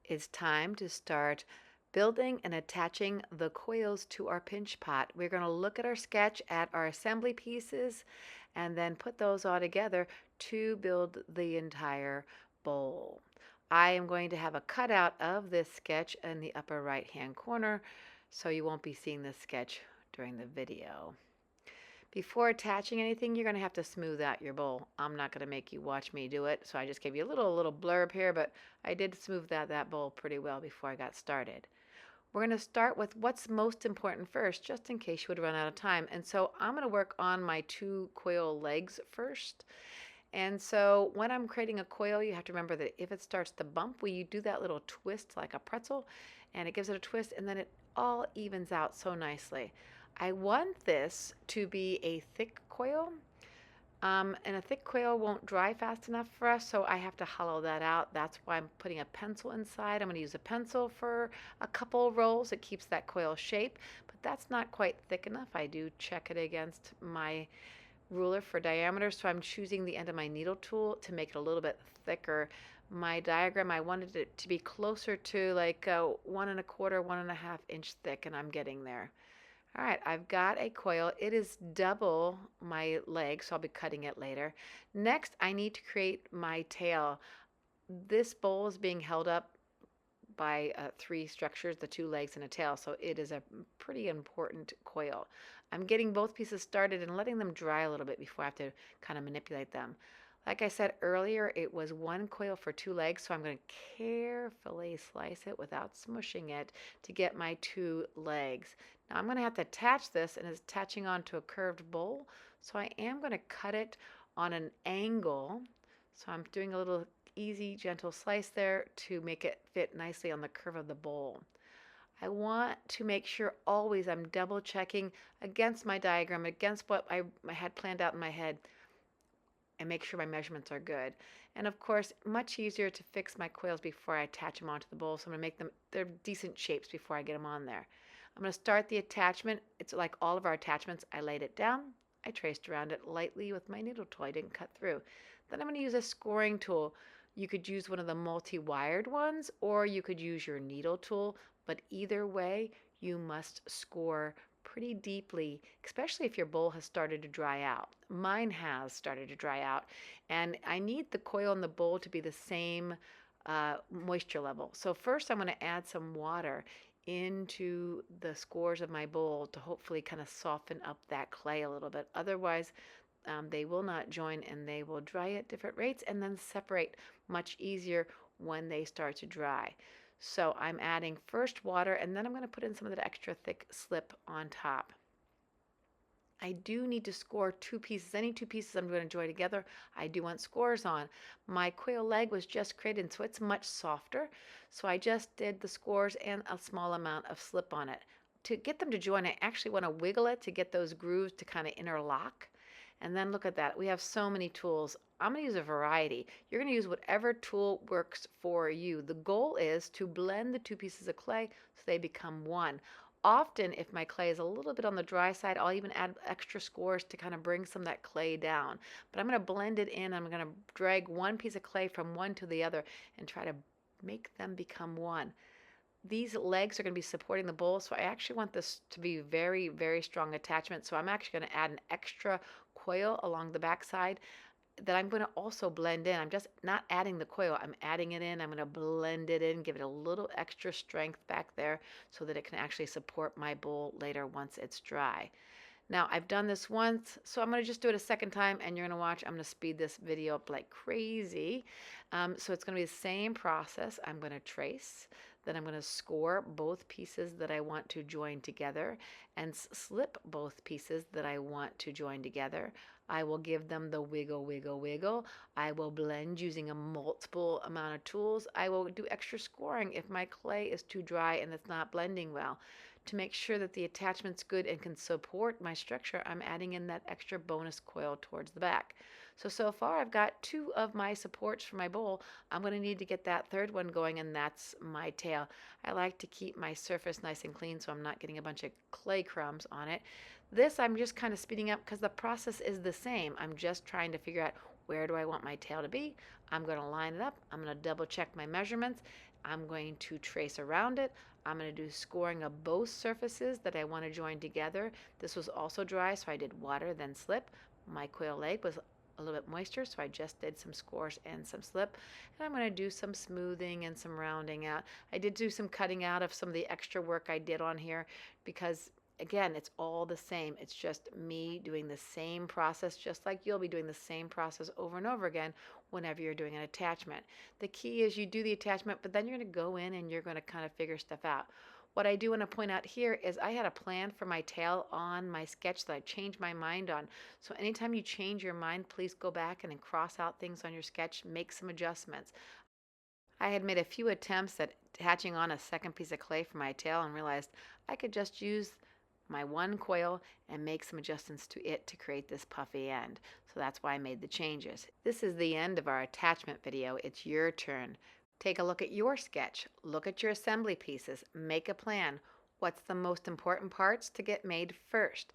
It's time to start building and attaching the coils to our pinch pot. We're going to look at our sketch at our assembly pieces and then put those all together to build the entire bowl. I am going to have a cutout of this sketch in the upper right hand corner, so you won't be seeing this sketch during the video. Before attaching anything, you're going to have to smooth out your bowl. I'm not going to make you watch me do it, so I just gave you a little blurb here, but I did smooth out that bowl pretty well before I got started. We're going to start with what's most important first, just in case you would run out of time. And so I'm going to work on my two coil legs first. And so when I'm creating a coil, you have to remember that if it starts to bump, you do that little twist like a pretzel, and it gives it a twist, and then it all evens out so nicely. I want this to be a thick coil, and a thick coil won't dry fast enough for us, so I have to hollow that out. That's why I'm putting a pencil inside. I'm going to use a pencil for a couple rolls. It keeps that coil shape, but that's not quite thick enough. I do check it against my ruler for diameter, so I'm choosing the end of my needle tool to make it a little bit thicker. My diagram, I wanted it to be closer to like 1¼ 1½ inch thick, and I'm getting there. All right, I've got a coil. It is double my leg, so I'll be cutting it later. Next, I need to create my tail. This bowl is being held up by three structures, the two legs and a tail, so it is a pretty important coil. I'm getting both pieces started and letting them dry a little bit before I have to kind of manipulate them. Like I said earlier, it was one coil for two legs, so I'm going to carefully slice it without smushing it to get my two legs. Now I'm going to have to attach this, and it's attaching onto a curved bowl, so I am going to cut it on an angle. So I'm doing a little easy, gentle slice there to make it fit nicely on the curve of the bowl. I want to make sure always I'm double checking against my diagram, against what I had planned out in my head, and make sure my measurements are good. And of course, much easier to fix my coils before I attach them onto the bowl, so I'm going to make them, they're decent shapes before I get them on there. I'm going to start the attachment. It's like all of our attachments. I laid it down. I traced around it lightly with my needle tool. I didn't cut through. Then I'm going to use a scoring tool. You could use one of the multi-wired ones, or you could use your needle tool, but either way, you must score pretty deeply, especially if your bowl has started to dry out. Mine has started to dry out, and I need the coil in the bowl to be the same moisture level. So first I'm going to add some water into the scores of my bowl to hopefully kind of soften up that clay a little bit. Otherwise, they will not join, and they will dry at different rates and then separate much easier when they start to dry. So I'm adding first water, and then I'm going to put in some of that extra thick slip on top. I do need to score two pieces. Any two pieces I'm going to join together, I do want scores on. My coil leg was just created, so it's much softer. So I just did the scores and a small amount of slip on it. To get them to join, I actually want to wiggle it to get those grooves to kind of interlock. And then look at that. We have so many tools. I'm going to use a variety. You're going to use whatever tool works for you. The goal is to blend the two pieces of clay so they become one. Often, if my clay is a little bit on the dry side, I'll even add extra scores to kind of bring some of that clay down. But I'm going to blend it in. I'm going to drag one piece of clay from one to the other and try to make them become one. These legs are going to be supporting the bowl, so I actually want this to be very, very strong attachment. So I'm actually going to add an extra coil along the back side that I'm going to also blend in. I'm just not adding the coil, I'm adding it in. I'm going to blend it in, give it a little extra strength back there so that it can actually support my bowl later once it's dry. Now I've done this once, so I'm going to just do it a second time, and you're going to watch. I'm going to speed this video up like crazy. So it's going to be the same process. I'm going to trace, then I'm going to score both pieces that I want to join together and slip both pieces that I want to join together. I will give them the wiggle, wiggle, wiggle. I will blend using a multiple amount of tools. I will do extra scoring if my clay is too dry and it's not blending well. To make sure that the attachment's good and can support my structure, I'm adding in that extra bonus coil towards the back. So far I've got two of my supports for my bowl. I'm going to need to get that third one going, and that's my tail. I like to keep my surface nice and clean so I'm not getting a bunch of clay crumbs on it. This I'm just kind of speeding up because the process is the same. I'm just trying to figure out where do I want my tail to be. I'm going to line it up. I'm going to double check my measurements. I'm going to trace around it. I'm going to do scoring of both surfaces that I want to join together. This was also dry, so I did water, then slip. My coil leg was a little bit moister, so I just did some scores and some slip. And I'm going to do some smoothing and some rounding out. I did do some cutting out of some of the extra work I did on here because again, it's all the same. It's just me doing the same process, just like you'll be doing the same process over and over again whenever you're doing an attachment. The key is you do the attachment, but then you're going to go in and you're going to kind of figure stuff out. What I do want to point out here is I had a plan for my tail on my sketch that I changed my mind on. So anytime you change your mind, please go back and then cross out things on your sketch, make some adjustments. I had made a few attempts at attaching on a second piece of clay for my tail and realized I could just use my one coil and make some adjustments to it to create this puffy end. So that's why I made the changes. This is the end of our attachment video. It's your turn. Take a look at your sketch. Look at your assembly pieces. Make a plan. What's the most important parts to get made first?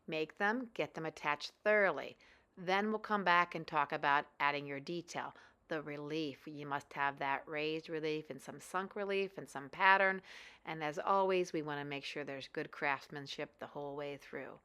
Make them, get them attached thoroughly. Then we'll come back and talk about adding your detail. The relief. You must have that raised relief and some sunk relief and some pattern. And as always, we want to make sure there's good craftsmanship the whole way through.